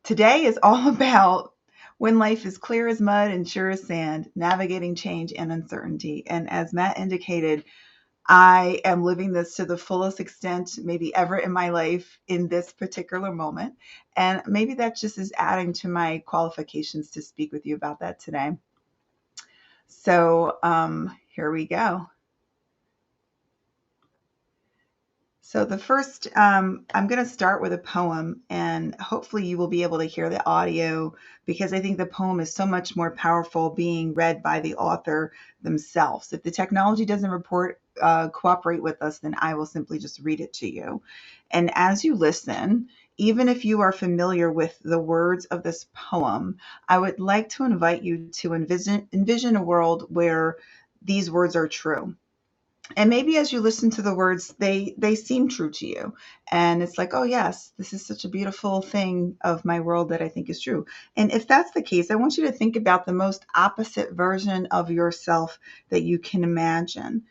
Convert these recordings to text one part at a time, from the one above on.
Today is all about when life is clear as mud and sure as sand, navigating change and uncertainty. And as Matt indicated, I am living this to the fullest extent, maybe ever in my life in this particular moment. And maybe that just is adding to my qualifications to speak with you about that today. So here we go. So the first, I'm going to start with a poem, and hopefully you will be able to hear the audio because I think the poem is so much more powerful being read by the author themselves. If the technology doesn't cooperate with us, then I will simply just read it to you. And as you listen, even if you are familiar with the words of this poem, I would like to invite you to envision a world where these words are true. And maybe as you listen to the words, they seem true to you, and it's like, oh yes, this is such a beautiful thing of my world that I think is true. And if that's the case, I want you to think about the most opposite version of yourself that you can imagine.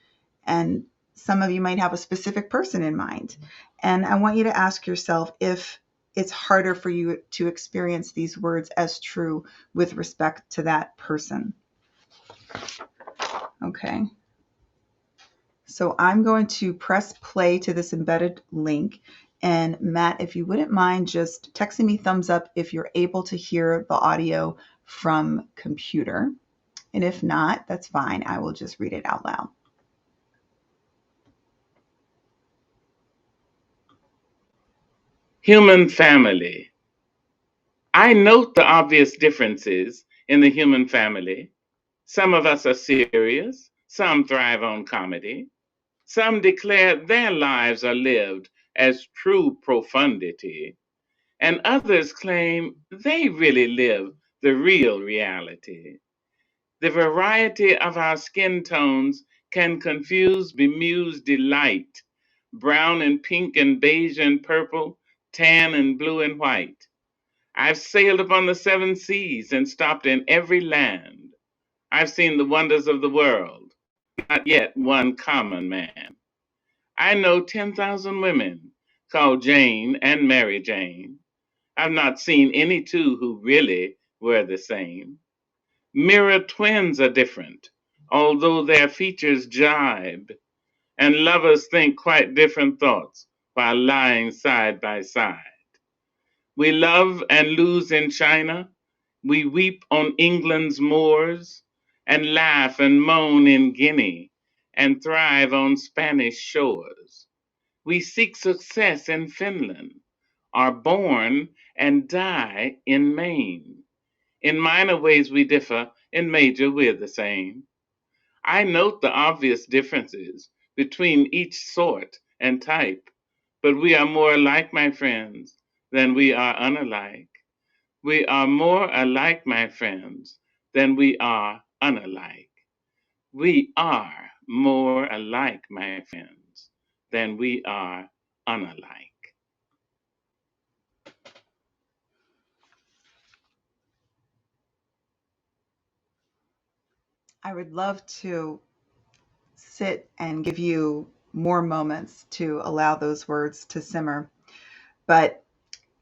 And some of you might have a specific person in mind, and I want you to ask yourself if it's harder for you to experience these words as true with respect to that person. Okay. So I'm going to press play to this embedded link. And Matt, if you wouldn't mind just texting me thumbs up if you're able to hear the audio from computer. And if not, that's fine. I will just read it out loud. Human family. I note the obvious differences in the human family. Some of us are serious, some thrive on comedy, some declare their lives are lived as true profundity, and others claim they really live the real reality. The variety of our skin tones can confuse bemused delight, brown and pink and beige and purple, tan and blue and white. I've sailed upon the seven seas and stopped in every land. I've seen the wonders of the world, not yet one common man. I know 10,000 women called Jane and Mary Jane. I've not seen any two who really were the same. Mirror twins are different, although their features jibe, and lovers think quite different thoughts while lying side by side. We love and lose in China. We weep on England's moors, and laugh and moan in Guinea, and thrive on Spanish shores. We seek success in Finland, are born and die in Maine. In minor ways we differ, in major we're the same. I note the obvious differences between each sort and type, but we are more alike, my friends, than we are unalike. We are more alike, my friends, than we are unalike. We are more alike, my friends, than we are unalike. I would love to sit and give you more moments to allow those words to simmer. But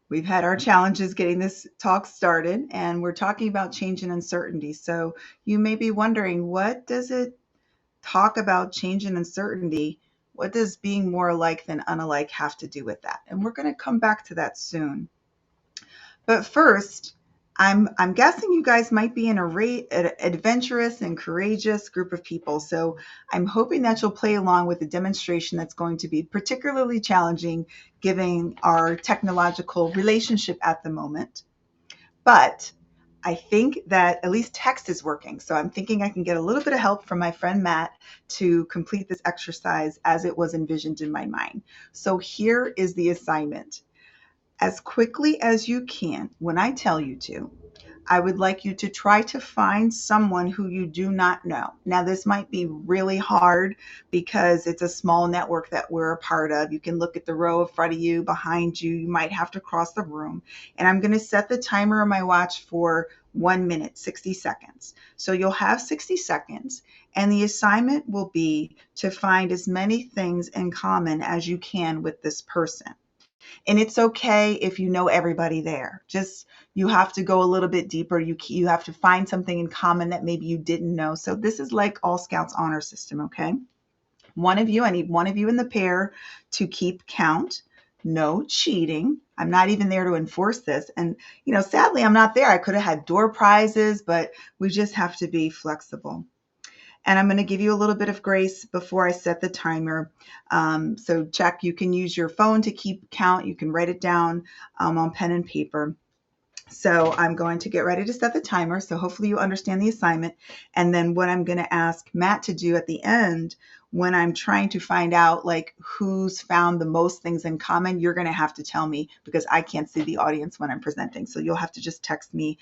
we've had our challenges getting this talk started, and we're talking about change and uncertainty. So you may be wondering, what does it talk about change and uncertainty? What does being more alike than unalike have to do with that? And we're going to come back to that soon. But first, I'm guessing you guys might be in an adventurous and courageous group of people. So I'm hoping that you'll play along with the demonstration that's going to be particularly challenging given our technological relationship at the moment. But I think that at least text is working. So I'm thinking I can get a little bit of help from my friend Matt to complete this exercise as it was envisioned in my mind. So here is the assignment. As quickly as you can, when I tell you to, I would like you to try to find someone who you do not know. Now, this might be really hard because it's a small network that we're a part of. You can look at the row in front of you, behind you. You might have to cross the room. And I'm going to set the timer on my watch for 1 minute, 60 seconds. So you'll have 60 seconds, and the assignment will be to find as many things in common as you can with this person. And it's okay if you know everybody there. Just you have to go a little bit deeper. You have to find something in common that maybe you didn't know. So this is like All Scouts honor system, okay? I need one of you in the pair to keep count. No cheating. I'm not even there to enforce this. And, sadly, I'm not there. I could have had door prizes, but we just have to be flexible. And I'm going to give you a little bit of grace before I set the timer. So check, you can use your phone to keep count. You can write it down on pen and paper. So I'm going to get ready to set the timer. So hopefully you understand the assignment. And then what I'm going to ask Matt to do at the end, when I'm trying to find out like who's found the most things in common, you're going to have to tell me because I can't see the audience when I'm presenting. So you'll have to just text me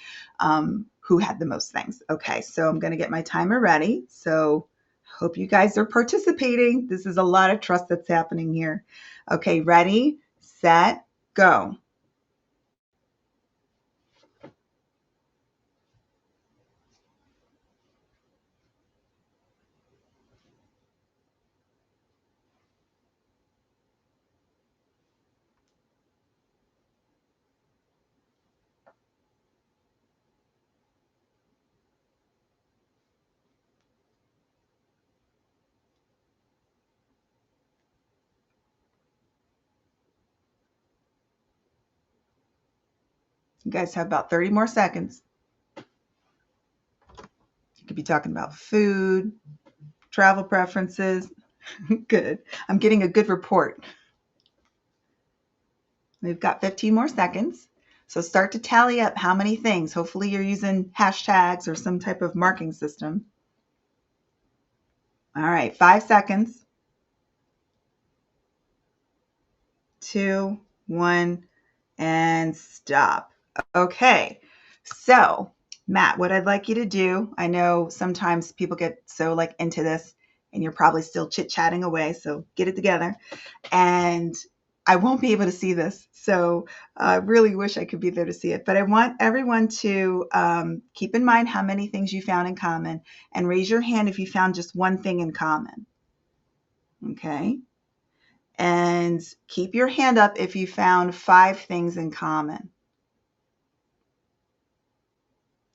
who had the most things. Okay, so I'm going to get my timer ready. So hope you guys are participating. This is a lot of trust that's happening here. Okay, ready, set, go. You guys have about 30 more seconds. You could be talking about food, travel preferences. Good. I'm getting a good report. We've got 15 more seconds. So start to tally up how many things. Hopefully you're using hashtags or some type of marking system. All right, 5 seconds. 2, 1, and stop. Okay, so Matt, what I'd like you to do, I know sometimes people get so like into this and you're probably still chit-chatting away, so get it together. And I won't be able to see this, so I really wish I could be there to see it. But I want everyone to keep in mind how many things you found in common and raise your hand if you found just one thing in common. Okay? And keep your hand up if you found 5 things in common.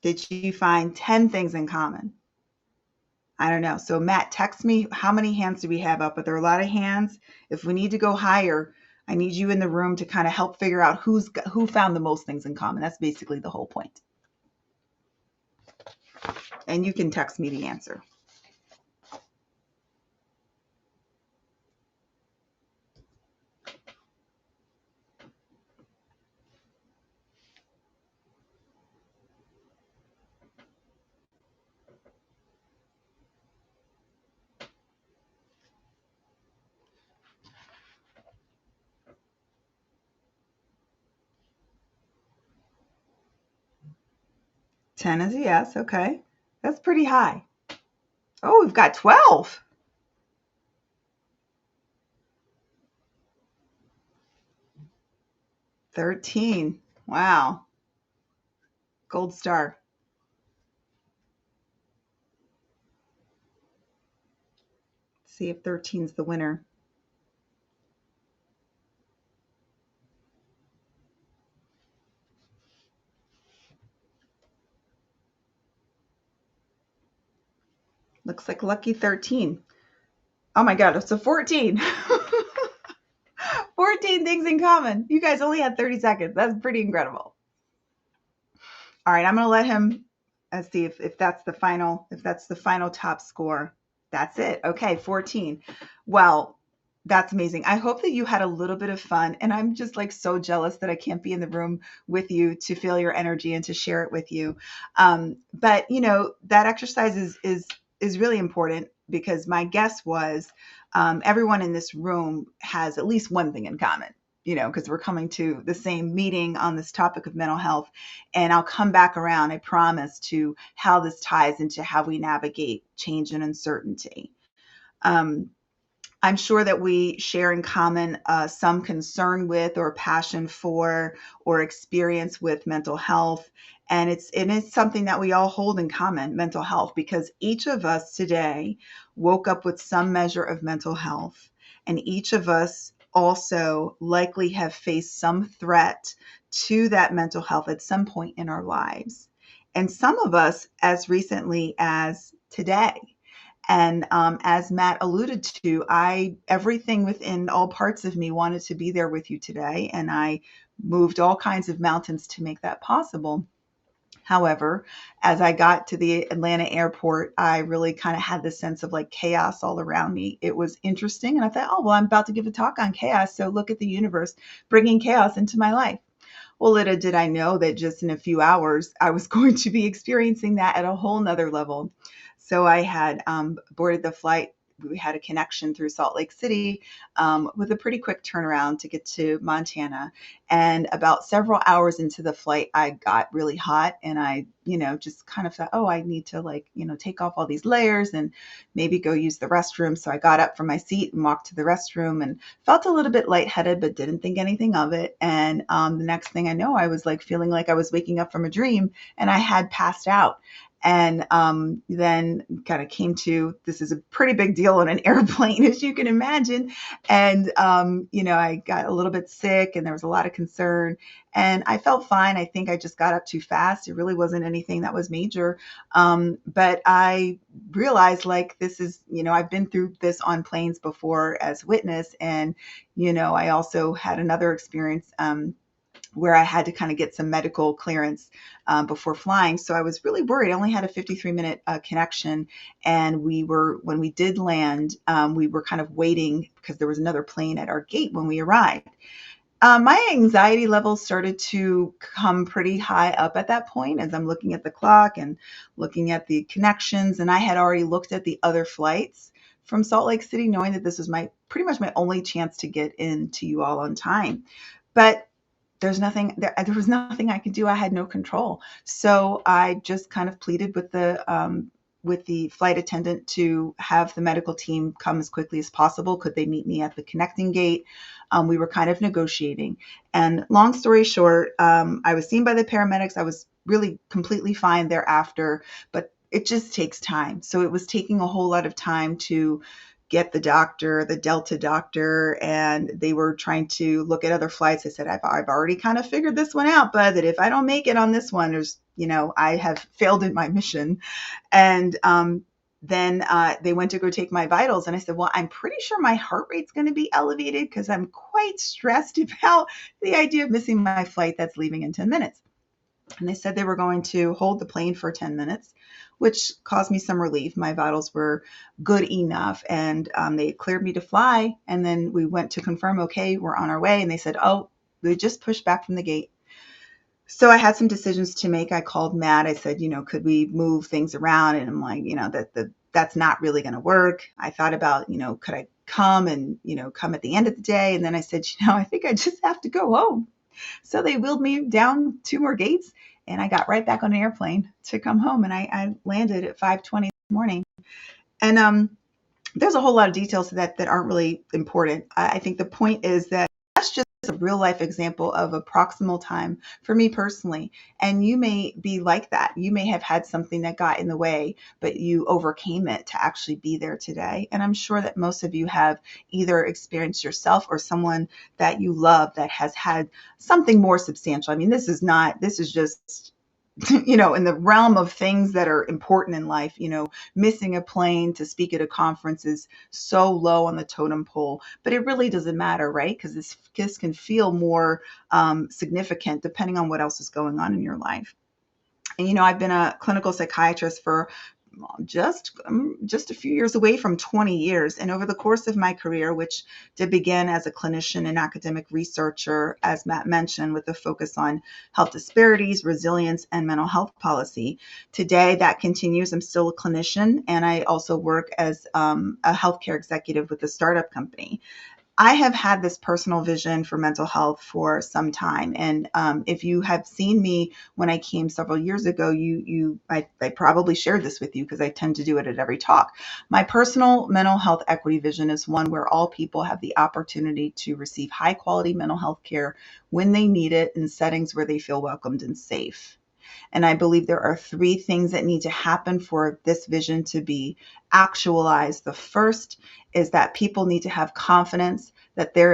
Did you find 10 things in common? I don't know. So Matt, text me how many hands do we have up? But there are a lot of hands. If we need to go higher, I need you in the room to kind of help figure out who found the most things in common. That's basically the whole point. And you can text me the answer. Ten is a yes. Okay. That's pretty high. Oh, we've got 12. 13. Wow. Gold star. Let's see if 13's the winner. Looks like lucky 13. Oh my God, it's a 14. 14 things in common. You guys only had 30 seconds. That's pretty incredible. All right, I'm going to let him see if that's the final top score. That's it. Okay, 14. Well, that's amazing. I hope that you had a little bit of fun, and I'm just like so jealous that I can't be in the room with you to feel your energy and to share it with you. But that exercise is really important because my guess was everyone in this room has at least one thing in common. Because we're coming to the same meeting on this topic of mental health. And I'll come back around, I promise, to how this ties into how we navigate change and uncertainty. I'm sure that we share in common some concern with or passion for or experience with mental health. And it's something that we all hold in common, mental health, because each of us today woke up with some measure of mental health. And each of us also likely have faced some threat to that mental health at some point in our lives. And some of us as recently as today. And as Matt alluded to, everything within all parts of me wanted to be there with you today. And I moved all kinds of mountains to make that possible. However, as I got to the Atlanta airport, I really kind of had this sense of like chaos all around me. It was interesting. And I thought, oh, well, I'm about to give a talk on chaos. So look at the universe bringing chaos into my life. Well, little did I know that just in a few hours, I was going to be experiencing that at a whole nother level. So I had boarded the flight. We had a connection through Salt Lake City with a pretty quick turnaround to get to Montana. And about several hours into the flight, I got really hot and I, just kind of thought, oh, I need to take off all these layers and maybe go use the restroom. So I got up from my seat and walked to the restroom and felt a little bit lightheaded, but didn't think anything of it. And the next thing I know, I was like feeling like I was waking up from a dream and I had passed out. And then kind of came to, this is a pretty big deal on an airplane, as you can imagine. And, I got a little bit sick and there was a lot of concern and I felt fine. I think I just got up too fast. It really wasn't anything that was major. But I realized like this is, I've been through this on planes before as witness. And, I also had another experience where I had to kind of get some medical clearance before flying. So I was really worried. I only had a 53-minute connection. And when we did land, we were kind of waiting because there was another plane at our gate when we arrived. My anxiety levels started to come pretty high up at that point as I'm looking at the clock and looking at the connections. And I had already looked at the other flights from Salt Lake City, knowing that this was pretty much my only chance to get into you all on time. But there was nothing I could do. I had no control. So I just kind of pleaded with the flight attendant to have the medical team come as quickly as possible. Could they meet me at the connecting gate? We were kind of negotiating. And long story short, I was seen by the paramedics. I was really completely fine thereafter, but it just takes time. So it was taking a whole lot of time to get the doctor, the Delta doctor, and they were trying to look at other flights. I said, I've already kind of figured this one out, but that if I don't make it on this one, I have failed in my mission. And then they went to go take my vitals. And I said, well, I'm pretty sure my heart rate's going to be elevated because I'm quite stressed about the idea of missing my flight that's leaving in 10 minutes. And they said they were going to hold the plane for 10 minutes, which caused me some relief. My vitals were good enough and they cleared me to fly. And then we went to confirm, okay, we're on our way. And they said, oh, we just pushed back from the gate. So I had some decisions to make. I called Matt. I said, could we move things around? And I'm like, that's not really going to work. I thought about, could I come and, come at the end of the day? And then I said, I think I just have to go home. So they wheeled me down 2 more gates and I got right back on an airplane to come home. And I landed at 5:20 in the morning. And there's a whole lot of details to that aren't really important. I think the point is that that's just a real life example of a proximal time for me personally. And you may be like that. You may have had something that got in the way, but you overcame it to actually be there today. And I'm sure that most of you have either experienced yourself or someone that you love that has had something more substantial. I mean, this is just in the realm of things that are important in life, missing a plane to speak at a conference is so low on the totem pole, but it really doesn't matter, right? Because this can feel more significant depending on what else is going on in your life. And, I've been a clinical psychiatrist for just a few years away from 20 years. And over the course of my career, which did begin as a clinician and academic researcher, as Matt mentioned, with a focus on health disparities, resilience, and mental health policy. Today, that continues. I'm still a clinician, and I also work as a healthcare executive with a startup company. I have had this personal vision for mental health for some time. And if you have seen me when I came several years ago, I probably shared this with you because I tend to do it at every talk. My personal mental health equity vision is one where all people have the opportunity to receive high quality mental health care when they need it in settings where they feel welcomed and safe. And I believe there are 3 things that need to happen for this vision to be actualized. The first is that people need to have confidence that their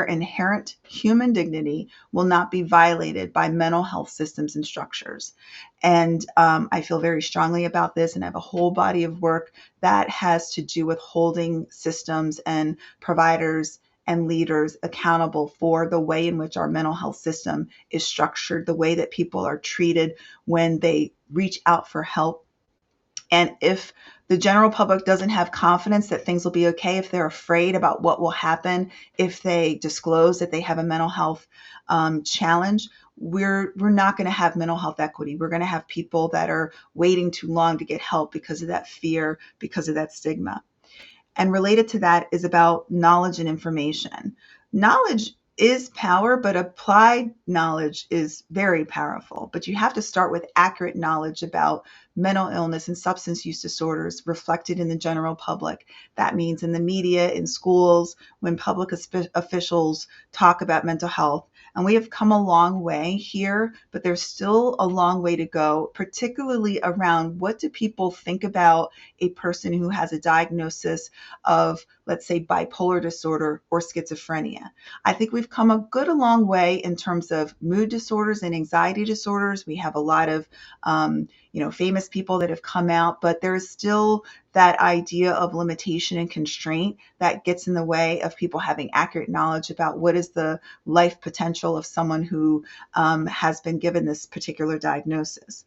inherent human dignity will not be violated by mental health systems and structures. And I feel very strongly about this, and I have a whole body of work that has to do with holding systems and providers and leaders accountable for the way in which our mental health system is structured, the way that people are treated when they reach out for help. And if the general public doesn't have confidence that things will be okay, if they're afraid about what will happen if they disclose that they have a mental health challenge, we're not going to have mental health equity. We're going to have people that are waiting too long to get help because of that fear, because of that stigma. And related to that is about knowledge and information. Knowledge is power, but applied knowledge is very powerful. But you have to start with accurate knowledge about mental illness and substance use disorders reflected in the general public. That means in the media, in schools, when public officials talk about mental health. And we have come a long way here, but there's still a long way to go, particularly around what do people think about a person who has a diagnosis of, let's say, bipolar disorder or schizophrenia. I think we've come a long way in terms of mood disorders and anxiety disorders. We have a lot of famous people that have come out, but there's still that idea of limitation and constraint that gets in the way of people having accurate knowledge about what is the life potential of someone who has been given this particular diagnosis.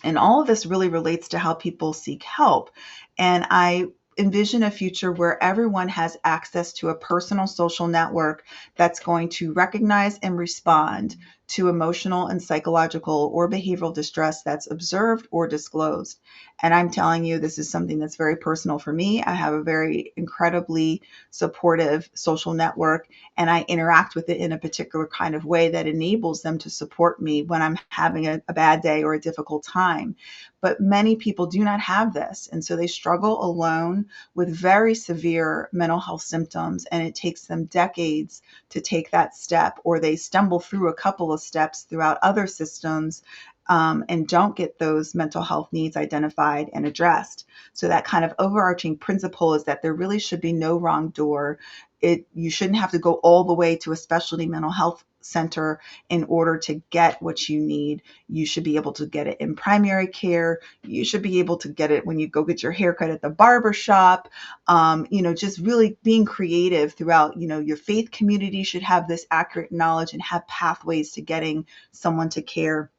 And all of this really relates to how people seek help. And I envision a future where everyone has access to a personal social network that's going to recognize and respond to emotional and psychological or behavioral distress that's observed or disclosed. And I'm telling you, this is something that's very personal for me. I have a very incredibly supportive social network, and I interact with it in a particular kind of way that enables them to support me when I'm having a bad day or a difficult time. But many people do not have this, and so they struggle alone with very severe mental health symptoms, and it takes them decades to take that step, or they stumble through a couple of steps throughout other systems and don't get those mental health needs identified and addressed. So that kind of overarching principle is that there really should be no wrong door. You shouldn't have to go all the way to a specialty mental health center in order to get what you need. You should be able to get it in primary care. You should be able to get it when you go get your haircut at the barber shop. Just really being creative throughout, your faith community should have this accurate knowledge and have pathways to getting someone to care.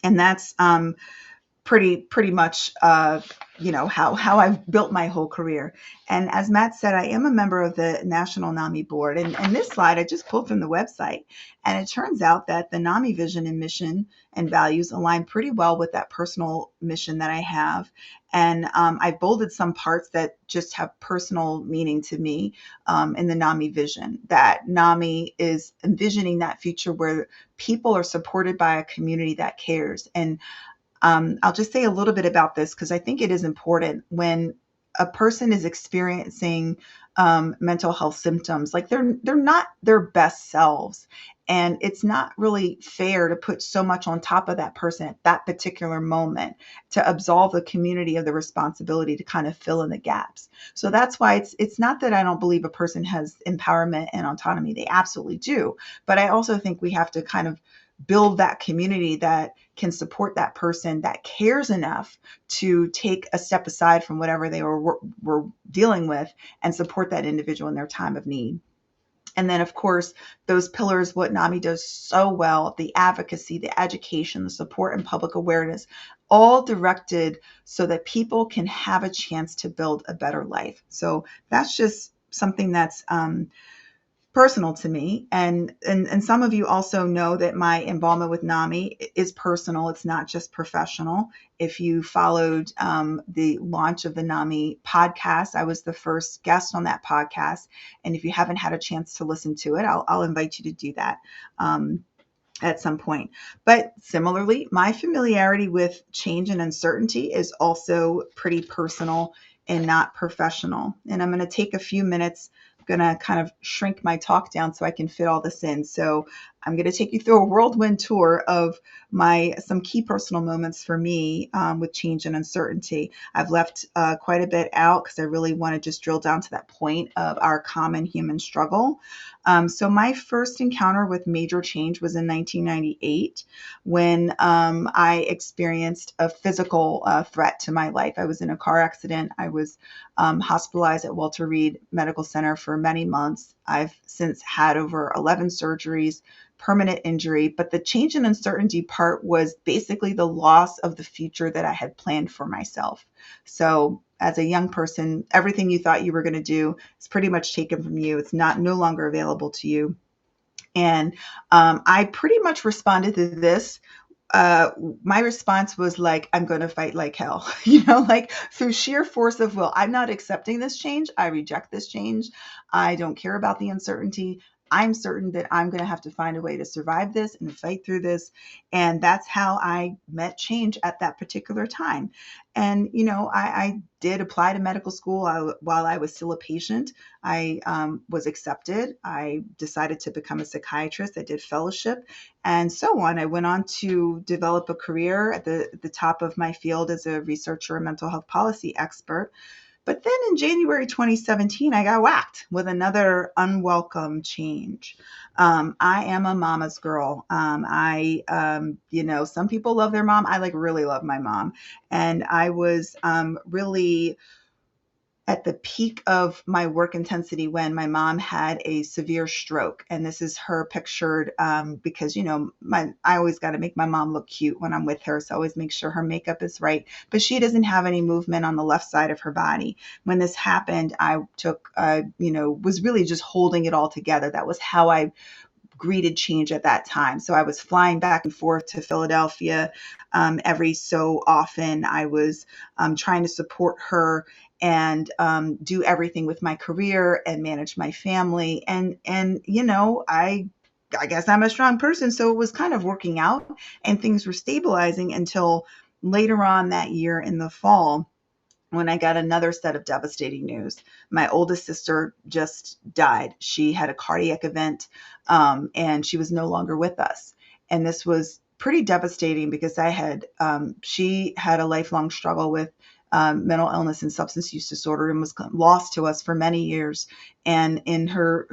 And that's pretty much how I've built my whole career. And as Matt said, I am a member of the National NAMI board. And this slide I just pulled from the website. And it turns out that the NAMI vision and mission and values align pretty well with that personal mission that I have. And I bolded some parts that just have personal meaning to me in the NAMI vision, that NAMI is envisioning that future where people are supported by a community that cares. And I'll just say a little bit about this because I think it is important when a person is experiencing mental health symptoms, like they're not their best selves. And it's not really fair to put so much on top of that person at that particular moment to absolve the community of the responsibility to kind of fill in the gaps. So that's why it's not that I don't believe a person has empowerment and autonomy. They absolutely do. But I also think we have to kind of build that community that can support that person, that cares enough to take a step aside from whatever they were dealing with and support that individual in their time of need. And then, of course, those pillars, what NAMI does so well, the advocacy, the education, the support, and public awareness, all directed so that people can have a chance to build a better life. So that's just something that's personal to me. And some of you also know that my involvement with NAMI is personal. It's not just professional. If you followed the launch of the NAMI podcast, I was the first guest on that podcast. And if you haven't had a chance to listen to it, I'll invite you to do that at some point. But similarly, my familiarity with change and uncertainty is also pretty personal and not professional. And I'm going to take a few minutes, going to kind of shrink my talk down so I can fit all this in. So I'm going to take you through a whirlwind tour of some key personal moments for me with change and uncertainty. I've left quite a bit out because I really want to just drill down to that point of our common human struggle. So my first encounter with major change was in 1998 when I experienced a physical threat to my life. I was in a car accident. I was hospitalized at Walter Reed Medical Center for many months. I've since had over 11 surgeries, permanent injury, but the change and uncertainty part was basically the loss of the future that I had planned for myself. So as a young person, everything you thought you were going to do is pretty much taken from you. It's no longer available to you. And I pretty much responded to this. uh, my response was like, I'm going to fight like hell, like through sheer force of will. I'm not accepting this change. I reject this change. I don't care about the uncertainty. I'm certain that I'm going to have to find a way to survive this and fight through this. And that's how I met change at that particular time. And, I did apply to medical school while I was still a patient. I was accepted. I decided to become a psychiatrist. I did fellowship and so on. I went on to develop a career at the top of my field as a researcher and mental health policy expert. But then in January 2017, I got whacked with another unwelcome change. I am a mama's girl. Some people love their mom. I really love my mom. And I was really at the peak of my work intensity when my mom had a severe stroke. And this is her pictured because, I always got to make my mom look cute when I'm with her. So I always make sure her makeup is right. But she doesn't have any movement on the left side of her body. When this happened, I was really just holding it all together. That was how I greeted change at that time. So I was flying back and forth to Philadelphia every so often. I was trying to support her and do everything with my career and manage my family. And I guess I'm a strong person, so it was kind of working out and things were stabilizing until later on that year in the fall when I got another set of devastating news. My oldest sister just died. She had a cardiac event, and she was no longer with us. And this was pretty devastating because she had a lifelong struggle with mental illness and substance use disorder and was lost to us for many years. And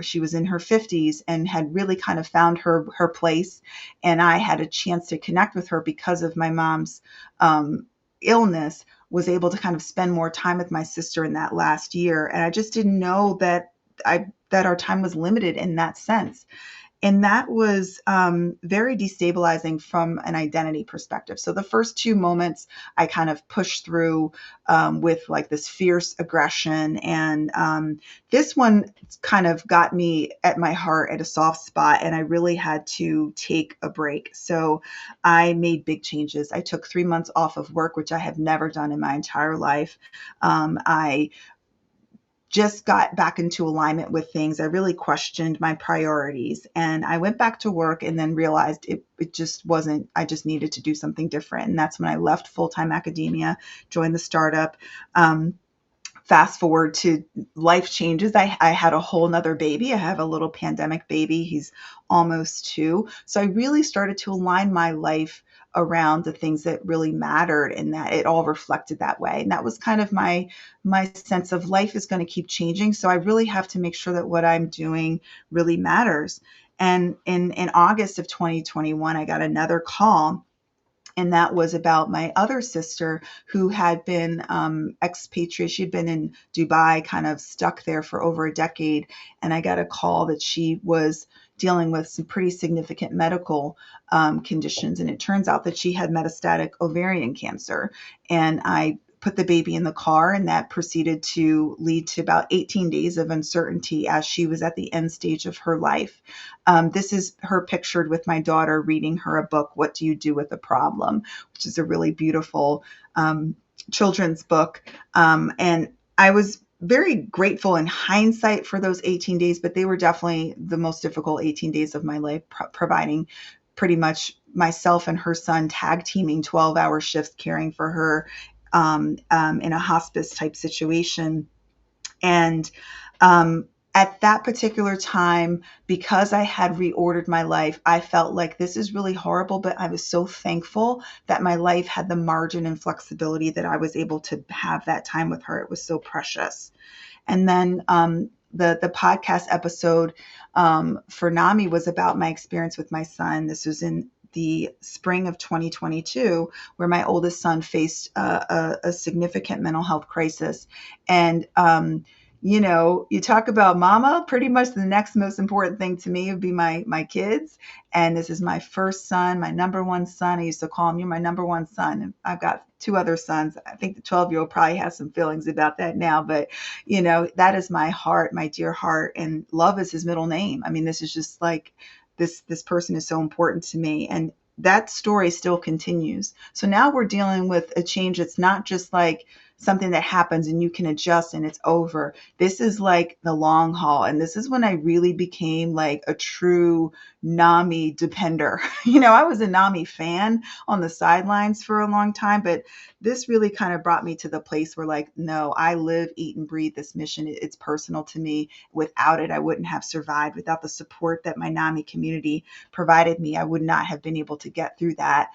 she was in her 50s and had really kind of found her place. And I had a chance to connect with her because of my mom's illness, was able to kind of spend more time with my sister in that last year. And I just didn't know that our time was limited in that sense. And that was very destabilizing from an identity perspective. So the first two moments I kind of pushed through with this fierce aggression. And this one kind of got me at my heart at a soft spot. And I really had to take a break. So I made big changes. I took 3 months off of work, which I have never done in my entire life. I just got back into alignment with things. I really questioned my priorities and I went back to work and then realized it just wasn't, I just needed to do something different. And that's when I left full-time academia, joined the startup. Fast forward to life changes. I had a whole nother baby. I have a little pandemic baby. He's almost 2. So I really started to align my life around the things that really mattered and that it all reflected that way. And that was kind of my sense of life is going to keep changing. So I really have to make sure that what I'm doing really matters. And in August of 2021, I got another call. And that was about my other sister who had been expatriate. She'd been in Dubai, kind of stuck there for over a decade. And I got a call that she was dealing with some pretty significant medical conditions. And it turns out that she had metastatic ovarian cancer. And I put the baby in the car, and that proceeded to lead to about 18 days of uncertainty as she was at the end stage of her life. This is her pictured with my daughter reading her a book, What Do You Do with a Problem?, which is a really beautiful children's book. And I was very grateful in hindsight for those 18 days, but they were definitely the most difficult 18 days of my life, providing pretty much myself and her son tag teaming 12-hour shifts, caring for her in a hospice type situation. And at that particular time, because I had reordered my life, I felt like this is really horrible, but I was so thankful that my life had the margin and flexibility that I was able to have that time with her. It was so precious. And then the podcast episode for NAMI was about my experience with my son. This was in the spring of 2022, where my oldest son faced a significant mental health crisis. And you talk about mama, pretty much the next most important thing to me would be my kids. And this is my first son, my number one son. I used to call him, "You're my number one son." And I've got two other sons. I think the 12-year-old probably has some feelings about that now, but that is my heart, my dear heart, and love is his middle name. I mean, this is just like this person is so important to me, and that story still continues. So now we're dealing with a change. It's not just like something that happens and you can adjust and it's over. This is like the long haul. And this is when I really became like a true NAMI depender. I was a NAMI fan on the sidelines for a long time, but this really kind of brought me to the place where, like, no, I live, eat, and breathe this mission. It's personal to me. Without it, I wouldn't have survived. Without the support that my NAMI community provided me, I would not have been able to get through that,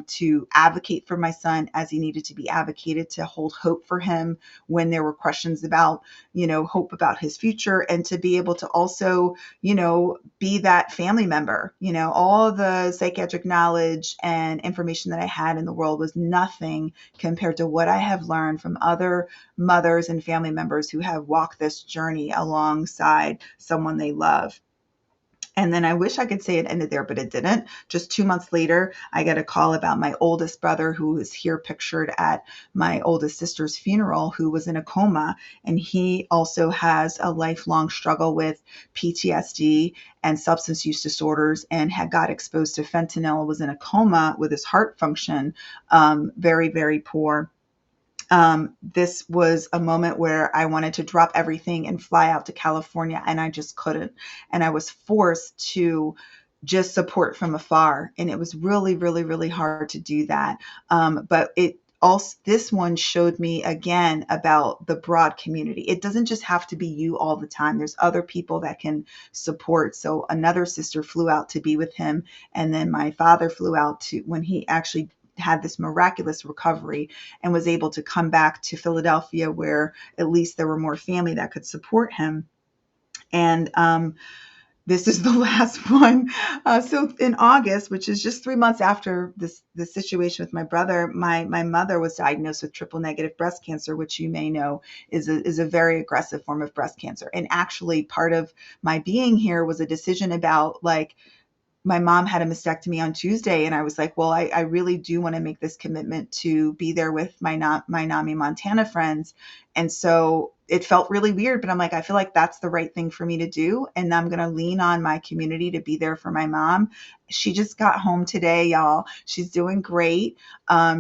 to advocate for my son as he needed to be advocated, to hold hope for him when there were questions about, hope about his future, and to be able to also, be that family member. All the psychiatric knowledge and information that I had in the world was nothing compared to what I have learned from other mothers and family members who have walked this journey alongside someone they love. And then I wish I could say it ended there, but it didn't. Just 2 months later, I get a call about my oldest brother, who is here pictured at my oldest sister's funeral, who was in a coma. And he also has a lifelong struggle with PTSD and substance use disorders, and had got exposed to fentanyl, was in a coma with his heart function very, very poor. This was a moment where I wanted to drop everything and fly out to California, and I just couldn't. And I was forced to just support from afar. And it was really, really, really hard to do that. But it also, this one showed me again about the broad community. It doesn't just have to be you all the time. There's other people that can support. So another sister flew out to be with him. And then my father flew out to, when he actually had this miraculous recovery and was able to come back to Philadelphia, where at least there were more family that could support him. And this is the last one. So in August, which is just 3 months after the situation with my brother, my mother was diagnosed with triple negative breast cancer, which you may know is a very aggressive form of breast cancer. And actually, part of my being here was a decision about, like, my mom had a mastectomy on Tuesday, and I was like, well, I really do want to make this commitment to be there with my NAMI Montana friends. And so it felt really weird, but I'm like, I feel like that's the right thing for me to do. And I'm going to lean on my community to be there for my mom. She just got home today, y'all. She's doing great.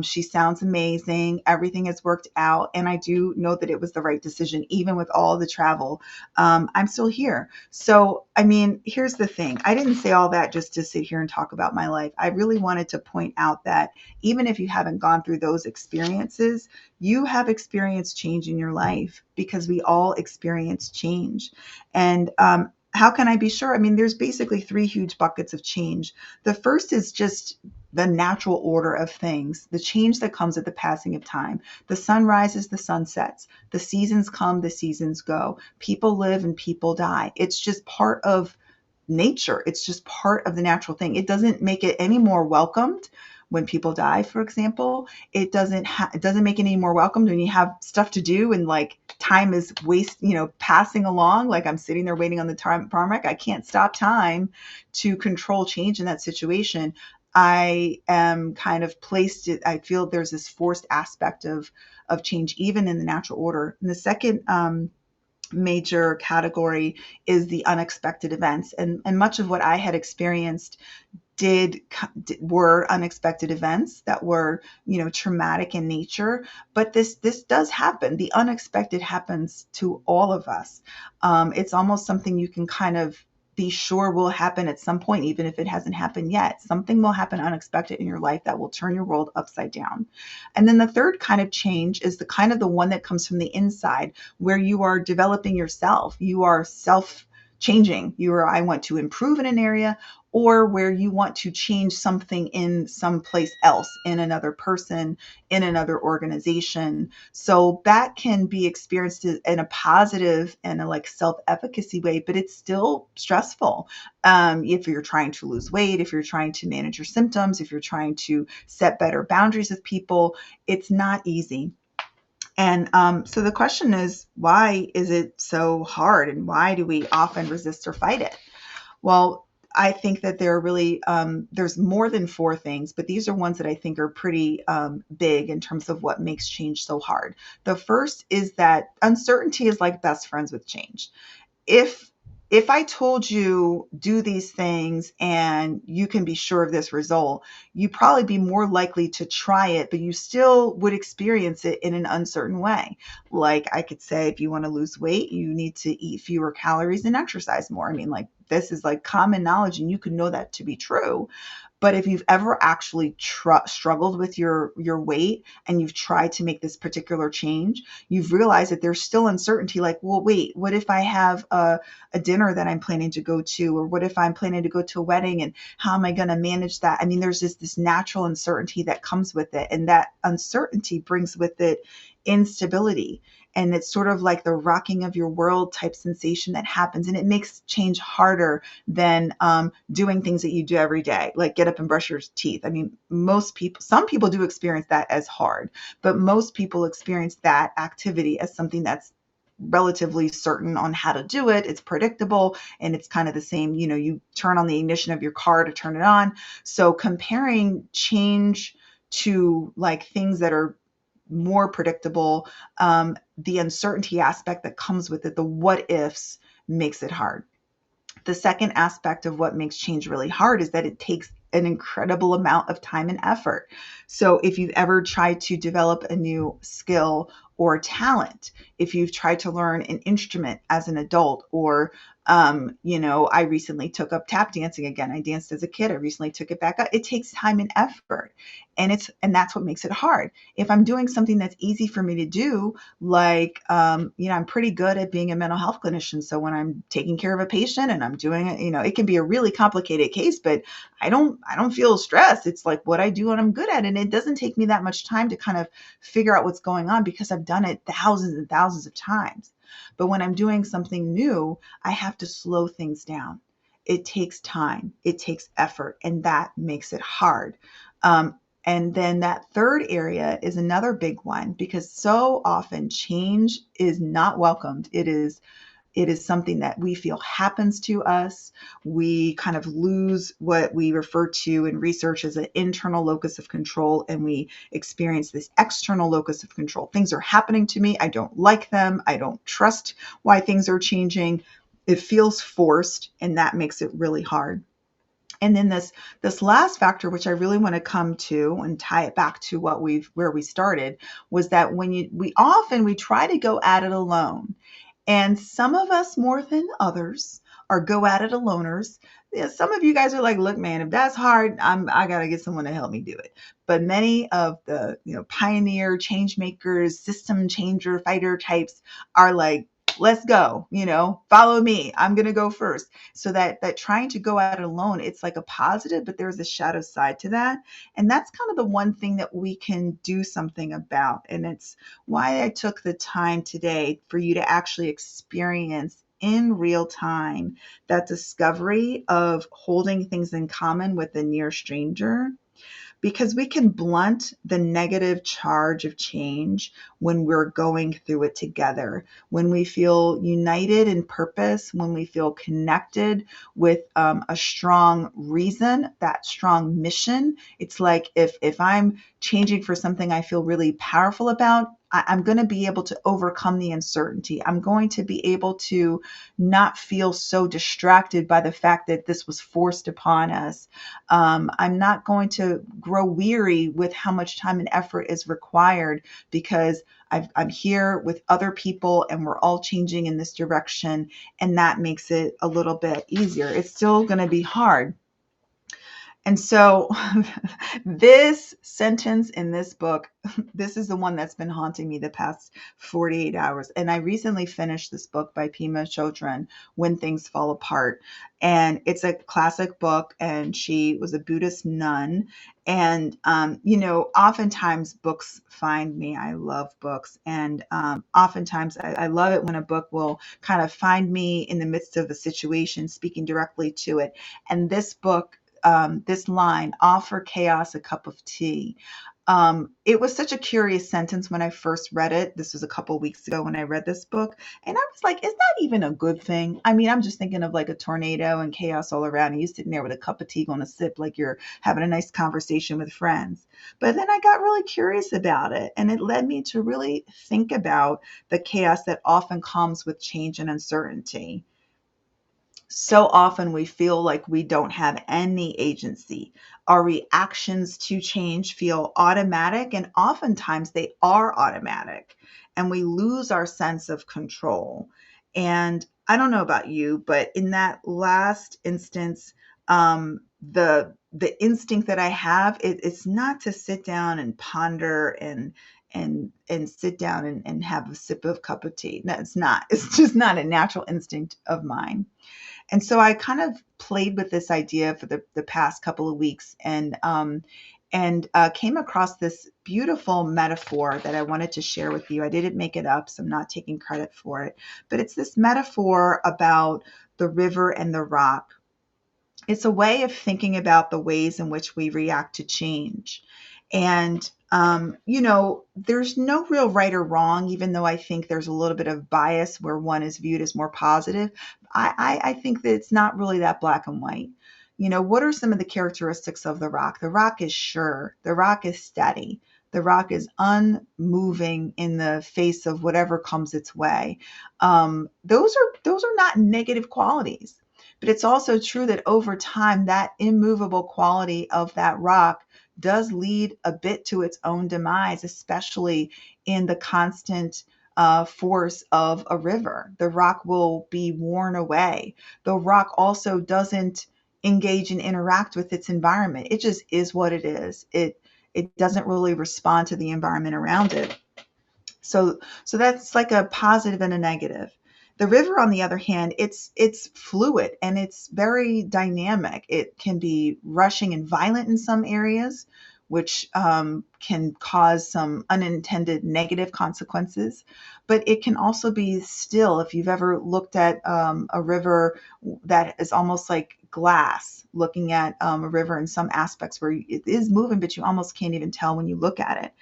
She sounds amazing. Everything has worked out. And I do know that it was the right decision, even with all the travel. I'm still here. So, I mean, here's the thing. I didn't say all that just to sit here and talk about my life. I really wanted to point out that even if you haven't gone through those experiences, you have experienced change in your life, because we all experience change. And how can I be sure? I mean, there's basically three huge buckets of change. The first is just the natural order of things, the change that comes at the passing of time. The sun rises, the sun sets. The seasons come, the seasons go. People live and people die. It's just part of nature. It's just part of the natural thing. It doesn't make it any more welcomed when people die, for example. It doesn't make it any more welcomed when you have stuff to do and, like, time is passing along. Like, I'm sitting there waiting on the tarmac. I can't stop time to control change in that situation. I am kind of placed it. I feel there's this forced aspect of change, even in the natural order. And the second major category is the unexpected events. And much of what I had experienced were unexpected events that were, traumatic in nature. But this does happen. The unexpected happens to all of us. It's almost something you can kind of be sure will happen at some point, even if it hasn't happened yet. Something will happen unexpected in your life that will turn your world upside down. And then the third kind of change is the one that comes from the inside, where you are developing yourself. You are self changing. I want to improve in an area, or where you want to change something in some place else, in another person, in another organization. So that can be experienced in a positive and a like self-efficacy way, but it's still stressful. If you're trying to lose weight, if you're trying to manage your symptoms, if you're trying to set better boundaries with people, it's not easy. And so the question is, why is it so hard, and why do we often resist or fight it? Well, I think that there are really there's more than four things, but these are ones that I think are pretty big in terms of what makes change so hard. The first is that uncertainty is like best friends with change. If if I told you do these things and you can be sure of this result, you'd probably be more likely to try it, but you still would experience it in an uncertain way. Like I could say, if you want to lose weight, you need to eat fewer calories and exercise more. I mean, like this is like common knowledge, and you can know that to be true. But if you've ever actually struggled with your weight and you've tried to make this particular change, you've realized that there's still uncertainty. Like, well, wait, what if I have a dinner that I'm planning to go to, or what if I'm planning to go to a wedding, and how am I going to manage that? I mean, there's just this natural uncertainty that comes with it, and that uncertainty brings with it instability. And it's sort of like the rocking of your world type sensation that happens, and it makes change harder than doing things that you do every day, like get up and brush your teeth. I mean, some people do experience that as hard, but most people experience that activity as something that's relatively certain on how to do it. It's predictable, and it's kind of the same, you turn on the ignition of your car to turn it on. So comparing change to like things that are more predictable, the uncertainty aspect that comes with it, the what ifs, makes it hard. The second aspect of what makes change really hard is that it takes an incredible amount of time and effort. So if you've ever tried to develop a new skill or talent, if you've tried to learn an instrument as an adult, or I recently took up tap dancing again. I danced as a kid. I recently took it back up. It takes time and effort, and that's what makes it hard. If I'm doing something that's easy for me to do, like I'm pretty good at being a mental health clinician. So when I'm taking care of a patient and I'm doing it, it can be a really complicated case, but I don't feel stressed. It's like what I do and I'm good at it. And it doesn't take me that much time to kind of figure out what's going on, because I've done it thousands and thousands of times. But when I'm doing something new, I have to slow things down. It takes time, it takes effort, and that makes it hard. And then that third area is another big one, because so often change is not welcomed. It is something that we feel happens to us. We kind of lose what we refer to in research as an internal locus of control, and we experience this external locus of control. Things are happening to me. I don't like them. I don't trust why things are changing. It feels forced, and that makes it really hard. And then this last factor, which I really want to come to and tie it back to where we started, was that when we try to go at it alone. And some of us more than others are go at it aloners. Yeah, some of you guys are like, look, man, if that's hard, I gotta get someone to help me do it. But many of the pioneer, change makers, system changer, fighter types are like, let's go, follow me. I'm gonna go first. So that trying to go at it alone, it's like a positive, but there's a shadow side to that. And that's kind of the one thing that we can do something about. And it's why I took the time today for you to actually experience in real time that discovery of holding things in common with a near stranger, because we can blunt the negative charge of change when we're going through it together, when we feel united in purpose, when we feel connected with a strong reason, that strong mission. It's like if I'm changing for something I feel really powerful about, I'm going to be able to overcome the uncertainty. I'm going to be able to not feel so distracted by the fact that this was forced upon us. I'm not going to grow weary with how much time and effort is required because I'm here with other people and we're all changing in this direction. And that makes it a little bit easier. It's still going to be hard. And so this sentence in this book, this is the one that's been haunting me the past 48 hours. And I recently finished this book by Pema Chodron, When Things Fall Apart. And it's a classic book, and she was a Buddhist nun. And, oftentimes books find me. I love books. And oftentimes I love it when a book will kind of find me in the midst of a situation, speaking directly to it. And this book, this line, offer chaos a cup of tea. It was such a curious sentence when I first read it. This was a couple weeks ago when I read this book. And I was like, is that even a good thing? I mean, I'm just thinking of like a tornado and chaos all around. And you sitting there with a cup of tea going to sip like you're having a nice conversation with friends. But then I got really curious about it. And it led me to really think about the chaos that often comes with change and uncertainty. So often we feel like we don't have any agency. Our reactions to change feel automatic, and oftentimes they are automatic, and we lose our sense of control. And I don't know about you, but in that last instance, the instinct that I have, it's not to sit down and ponder and sit down and have a sip of cup of tea. No, it's not. It's just not a natural instinct of mine. And so I kind of played with this idea for the past couple of weeks, and came across this beautiful metaphor that I wanted to share with you. I didn't make it up, so I'm not taking credit for it. But it's this metaphor about the river and the rock. It's a way of thinking about the ways in which we react to change. And, there's no real right or wrong, even though I think there's a little bit of bias where one is viewed as more positive. I think that it's not really that black and white. What are some of the characteristics of the rock? The rock is sure. The rock is steady. The rock is unmoving in the face of whatever comes its way. Those are not negative qualities. But it's also true that over time, that immovable quality of that rock does lead a bit to its own demise, especially in the constant force of a river. The rock will be worn away. The rock also doesn't engage and interact with its environment. It just is what it is. It doesn't really respond to the environment around it. So that's like a positive and a negative. The river, on the other hand, it's fluid and it's very dynamic. It can be rushing and violent in some areas, which can cause some unintended negative consequences. But it can also be still. If you've ever looked at a river that is almost like glass, looking at a river in some aspects where it is moving, but you almost can't even tell when you look at it.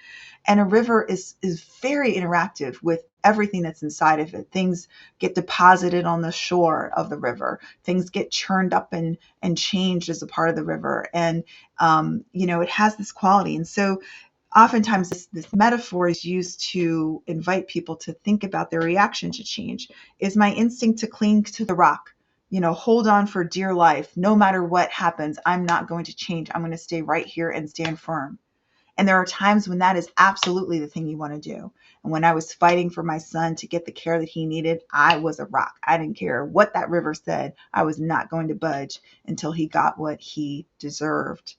And a river is very interactive with everything that's inside of it. Things get deposited on the shore of the river. Things get churned up and changed as a part of the river. And, it has this quality. And so oftentimes this metaphor is used to invite people to think about their reaction to change. Is my instinct to cling to the rock? Hold on for dear life. No matter what happens, I'm not going to change. I'm going to stay right here and stand firm. And there are times when that is absolutely the thing you want to do. And when I was fighting for my son to get the care that he needed, I was a rock. I didn't care what that river said. I was not going to budge until he got what he deserved.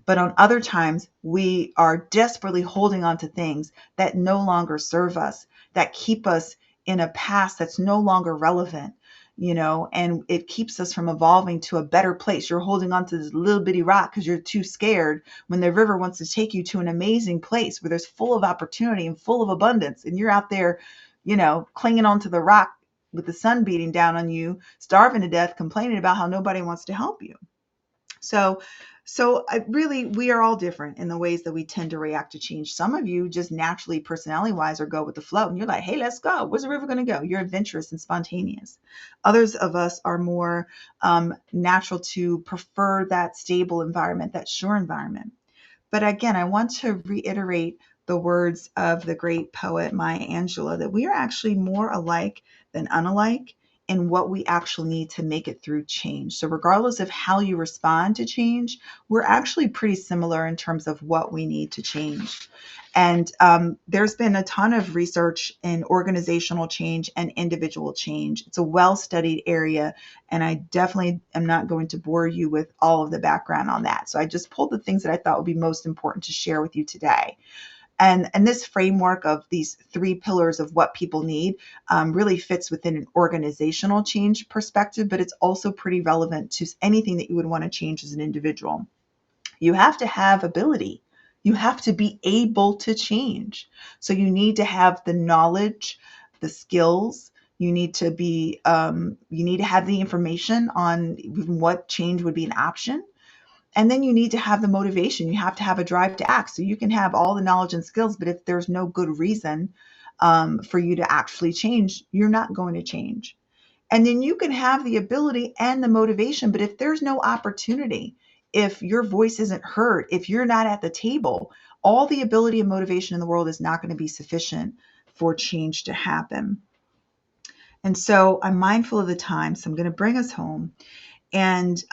But on other times, we are desperately holding on to things that no longer serve us, that keep us in a past that's no longer relevant, and it keeps us from evolving to a better place. You're holding on to this little bitty rock because you're too scared when the river wants to take you to an amazing place where there's full of opportunity and full of abundance. And you're out there, clinging onto the rock with the sun beating down on you, starving to death, complaining about how nobody wants to help you. So we are all different in the ways that we tend to react to change. Some of you just naturally, personality-wise, or go with the flow, and you're like, hey, let's go. Where's the river going to go? You're adventurous and spontaneous. Others of us are more natural to prefer that stable environment, that sure environment. But again, I want to reiterate the words of the great poet Maya Angelou, that we are actually more alike than unalike in what we actually need to make it through change. So regardless of how you respond to change, we're actually pretty similar in terms of what we need to change. And there's been a ton of research in organizational change and individual change. It's a well-studied area, and I definitely am not going to bore you with all of the background on that. So I just pulled the things that I thought would be most important to share with you today. And this framework of these three pillars of what people need really fits within an organizational change perspective, but it's also pretty relevant to anything that you would want to change as an individual. You have to have ability. You have to be able to change. So you need to have the knowledge, the skills. You need to have the information on what change would be an option. And then you need to have the motivation. You have to have a drive to act. So you can have all the knowledge and skills, but if there's no good reason for you to actually change, you're not going to change. And then you can have the ability and the motivation, but if there's no opportunity, if your voice isn't heard, if you're not at the table, all the ability and motivation in the world is not going to be sufficient for change to happen. And so I'm mindful of the time, so I'm going to bring us home. And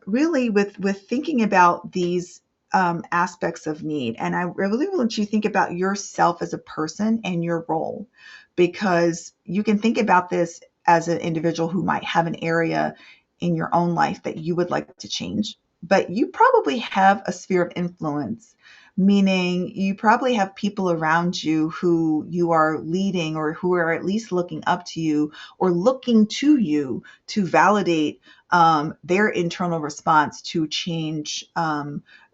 really with thinking about these aspects of need, and I really want you to think about yourself as a person and your role, because you can think about this as an individual who might have an area in your own life that you would like to change, but you probably have a sphere of influence, meaning you probably have people around you who you are leading or who are at least looking up to you or looking to you to validate their internal response to change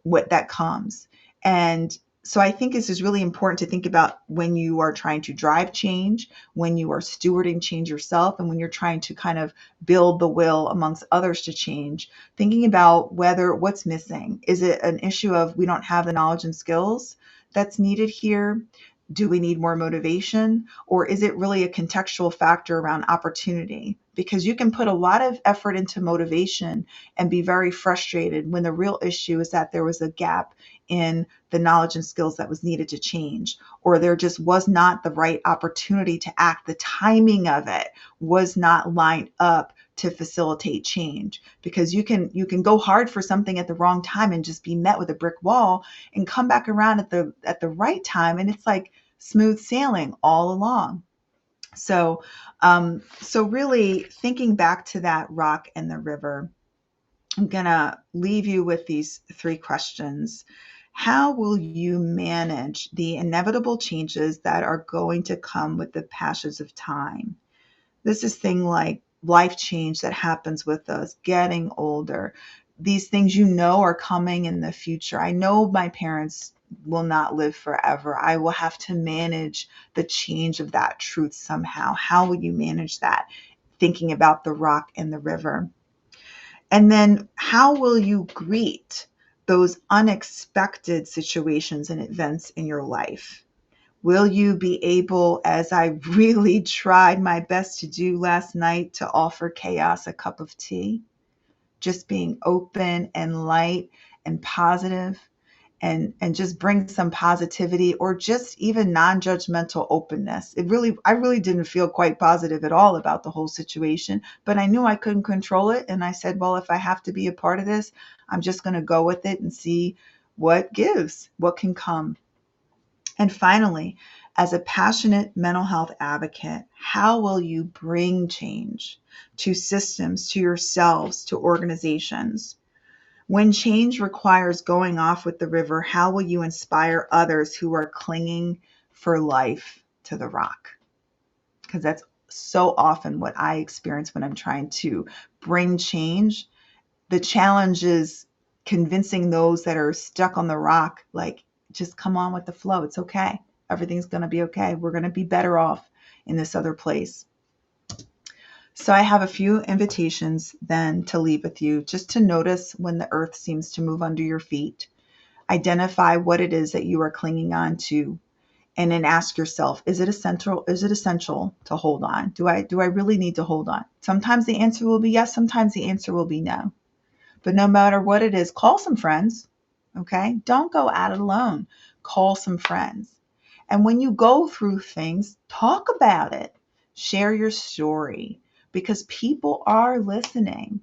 what that comes. And so I think this is really important to think about when you are trying to drive change, when you are stewarding change yourself, and when you're trying to kind of build the will amongst others to change, thinking about what's missing. Is it an issue of we don't have the knowledge and skills that's needed here? Do we need more motivation? Or is it really a contextual factor around opportunity? Because you can put a lot of effort into motivation and be very frustrated when the real issue is that there was a gap in the knowledge and skills that was needed to change, or there just was not the right opportunity to act. The timing of it was not lined up to facilitate change, because you can go hard for something at the wrong time and just be met with a brick wall and come back around at the right time, and it's like smooth sailing all along. So really thinking back to that rock and the river, I'm gonna leave you with these three questions. How will you manage the inevitable changes that are going to come with the passage of time? This is thing like life change that happens with us, getting older. These things are coming in the future. I know my parents will not live forever. I will have to manage the change of that truth somehow. How will you manage that? Thinking about the rock and the river. And then how will you greet those unexpected situations and events in your life? Will you be able, as I really tried my best to do last night, to offer chaos a cup of tea? Just being open and light and positive, and just bring some positivity, or just even non-judgmental openness. I really didn't feel quite positive at all about the whole situation, but I knew I couldn't control it. And I said, well, if I have to be a part of this, I'm just going to go with it and see what gives, what can come. And finally, as a passionate mental health advocate, how will you bring change to systems, to yourselves, to organizations? When change requires going off with the river, how will you inspire others who are clinging for life to the rock? Because that's so often what I experience when I'm trying to bring change. The challenge is convincing those that are stuck on the rock, like, just come on with the flow. It's okay. Everything's going to be okay. We're going to be better off in this other place. So I have a few invitations then to leave with you, just to notice when the earth seems to move under your feet. Identify what it is that you are clinging on to, and then ask yourself, is it essential to hold on? Do I really need to hold on? Sometimes the answer will be yes, sometimes the answer will be no. But no matter what it is, call some friends, okay? Don't go at it alone. Call some friends. And when you go through things, talk about it. Share your story because people are listening.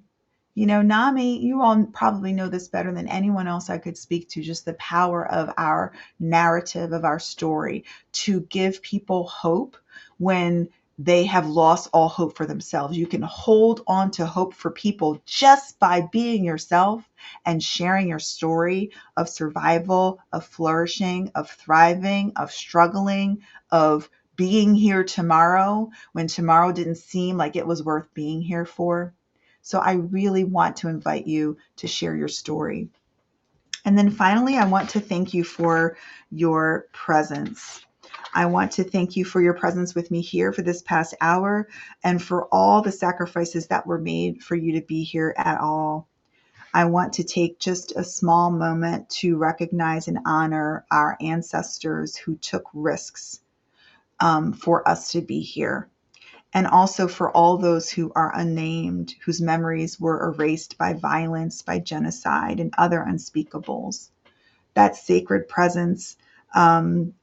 Nami, you all probably know this better than anyone else I could speak to, just the power of our narrative, of our story, to give people hope when they have lost all hope for themselves. You can hold on to hope for people just by being yourself and sharing your story of survival, of flourishing, of thriving, of struggling, of being here tomorrow when tomorrow didn't seem like it was worth being here for. So I really want to invite you to share your story. And then finally, I want to thank you for your presence. I want to thank you for your presence with me here for this past hour and for all the sacrifices that were made for you to be here at all. I want to take just a small moment to recognize and honor our ancestors who took risks for us to be here, and also for all those who are unnamed, whose memories were erased by violence, by genocide, and other unspeakables. That sacred presence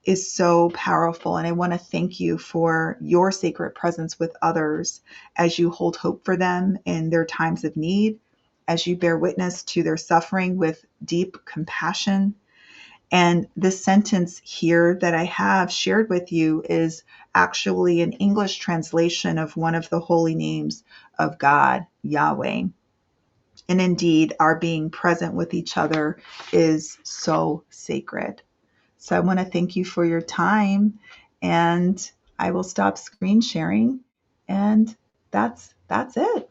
is so powerful. And I want to thank you for your sacred presence with others as you hold hope for them in their times of need, as you bear witness to their suffering with deep compassion. And this sentence here that I have shared with you is actually an English translation of one of the holy names of God, Yahweh. And indeed, our being present with each other is so sacred. So I want to thank you for your time, and I will stop screen sharing. And that's it.